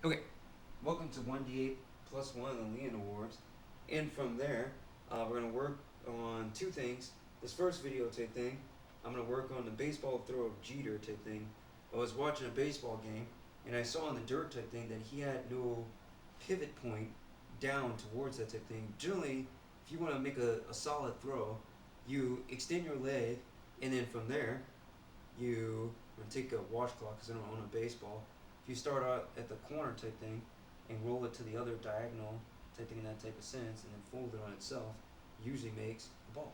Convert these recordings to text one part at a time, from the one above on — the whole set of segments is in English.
Okay, welcome to 1D8 plus 1 of the Leon Awards. And from there, we're going to work on two things. This first video type thing, I'm going to work on the baseball throw of Jeter type thing. I was watching a baseball game, and I saw on the dirt type thing that he had no pivot point down towards that type thing. Generally, if you want to make a solid throw, you extend your leg, and then from there, I'm going to take a washcloth because I don't own a baseball. If you start out at the corner type thing and roll it to the other diagonal type thing in that type of sense and then fold it on itself, usually makes a ball.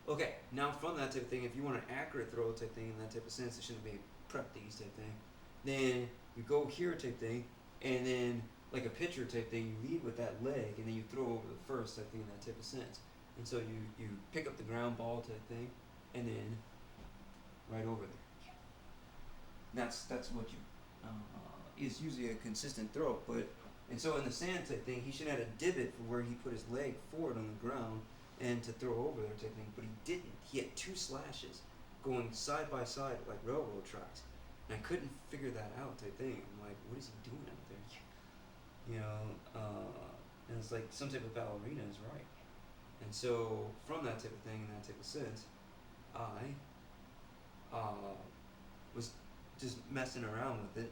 Okay, now from that type of thing, if you want an accurate throw type thing in that type of sense, it shouldn't be prep these type thing. Then you go here type thing, and then like a pitcher type thing, you lead with that leg, and then you throw over the first type thing in that type of sense. And so you pick up the ground ball type thing, and then right over there. That's what you is usually a consistent throw. But and so in the sand type thing, he should have had a divot for where he put his leg forward on the ground and to throw over there type thing. But he didn't. He had two slashes going side by side like railroad tracks, and I couldn't figure that out type thing. I'm like, what is he doing out there? And it's like some type of ballerina is right. And so from that type of thing and that type of sense, I was just messing around with it,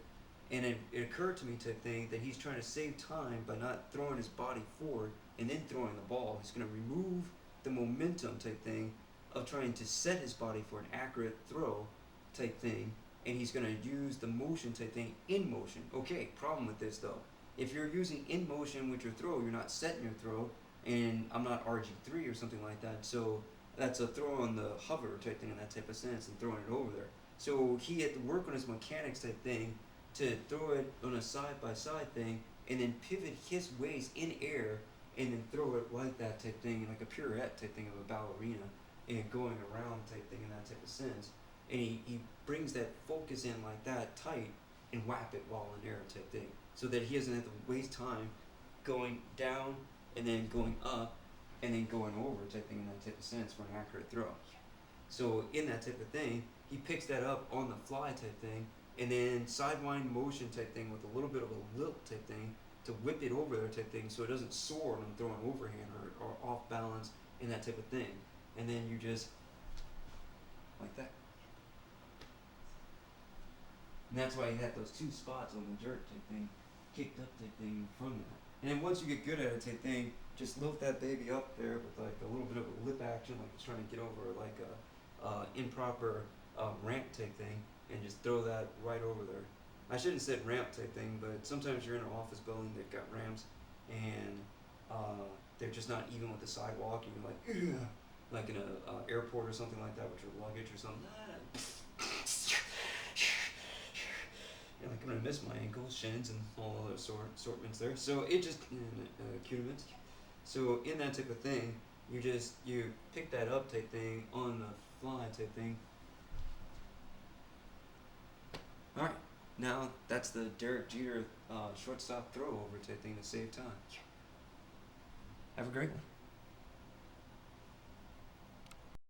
and it occurred to me type thing that he's trying to save time by not throwing his body forward and then throwing the ball. He's going to remove the momentum type thing of trying to set his body for an accurate throw type thing, and he's going to use the motion type thing in motion. Okay, problem with this though. If you're using in motion with your throw, you're not setting your throw, and I'm not RG3 or something like that, so that's a throw on the hover type thing in that type of sense and throwing it over there. So he had to work on his mechanics type thing to throw it on a side by side thing and then pivot his waist in air and then throw it like that type thing, like a pirouette type thing of a ballerina and going around type thing in that type of sense. And he brings that focus in like that tight and whap it while in air type thing. So that he doesn't have to waste time going down and then going up and then going over type thing in that type of sense for an accurate throw. So in that type of thing, he picks that up on the fly type thing, and then sidewind motion type thing with a little bit of a lilt type thing to whip it over there type thing so it doesn't soar when I'm throwing overhand or off balance and that type of thing. And then you just like that. And that's why he had those two spots on the dirt type thing, kicked up type thing from that. And then once you get good at it type thing, just lift that baby up there with like a little bit of a lip action, like it's trying to get over like a improper ramp type thing, and just throw that right over there. I shouldn't have said ramp type thing, but sometimes you're in an office building, they've got ramps, and they're just not even with the sidewalk, and you're like, ugh, like in a airport or something like that with your luggage or something. You're like, I'm gonna miss my ankles, shins, and all other assortments there. So it just accoutrements. So in that type of thing, you pick that up type thing on the fly type thing. All right, now that's the Derek Jeter shortstop throw over type thing to save time. Have a great one.